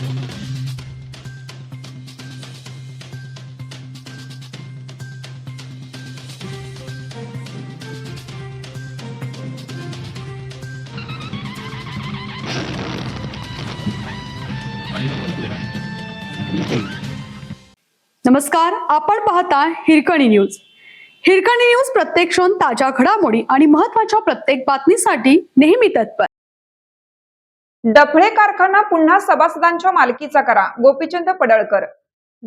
नमस्कार, आपण पाहता हिरकणी न्यूज. हिरकणी न्यूज प्रत्येक क्षण ताज्या घडामोडी आणि महत्त्वाच्या प्रत्येक बातमीसाठी नेहमी तत्पर. डफळे कारखाना पुन्हा सभासदांच्या मालकीचा करा, गोपीचंद पडळकर.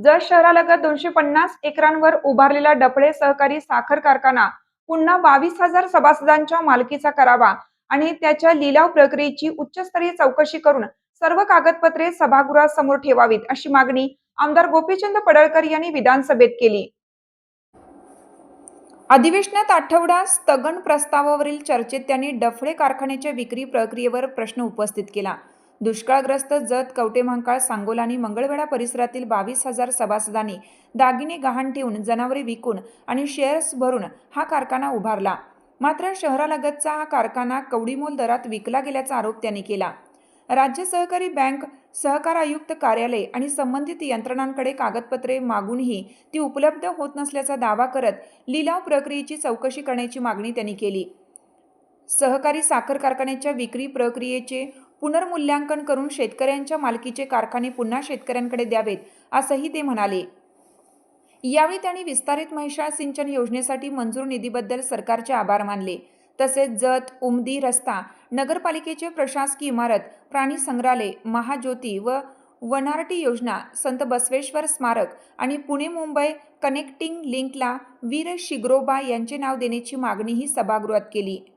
जत शहरालगत 250 एकरांवर उभारलेला डफळे सहकारी साखर कारखाना पुन्हा 22,000 सभासदांच्या मालकीचा करावा आणि त्याच्या लिलाव प्रक्रियेची उच्चस्तरीय चौकशी करून सर्व कागदपत्रे सभागृहासमोर ठेवावीत, अशी मागणी आमदार गोपीचंद पडळकर यांनी विधानसभेत केली. अधिवेशनात आठवडा स्थगन प्रस्तावावरील चर्चेत त्यांनी डफळे कारखान्याच्या विक्री प्रक्रियेवर प्रश्न उपस्थित केला. दुष्काळग्रस्त जत, कवठेमहांकाळ, सांगोला आणि मंगळवेढा परिसरातील 22,000 सभासदांनी दागिने गहाण ठेवून, जनावरे विकून आणि शेअर्स भरून हा कारखाना उभारला. मात्र शहरालगतचा हा कारखाना कवडीमोल दरात विकला गेल्याचा आरोप त्यांनी केला. राज्य सहकारी बँक, सहकार आयुक्त कार्यालय आणि संबंधित यंत्रणांकडे कागदपत्रे मागूनही ती उपलब्ध होत नसल्याचा दावा करत लिलाव प्रक्रियेची चौकशी करण्याची मागणी त्यांनी केली. सहकारी साखर कारखान्याच्या विक्री प्रक्रियेचे पुनर्मूल्यांकन करून शेतकऱ्यांच्या मालकीचे कारखाने पुन्हा शेतकऱ्यांकडे द्यावेत, असंही ते म्हणाले. यावेळी त्यांनी विस्तारित म्हैसाळ सिंचन योजनेसाठी मंजूर निधीबद्दल सरकारचे आभार मानले. तसेच जत, उमदी रस्ता, नगरपालिकेचे प्रशासकीय इमारत, प्राणी संग्रहालय, महाज्योती व वनारटी योजना, संत बसवेश्वर स्मारक आणि पुणे-मुंबई कनेक्टिंग लिंकला वीर शिग्रोबा यांचे नाव देण्याची मागणीही सभागृहात केली.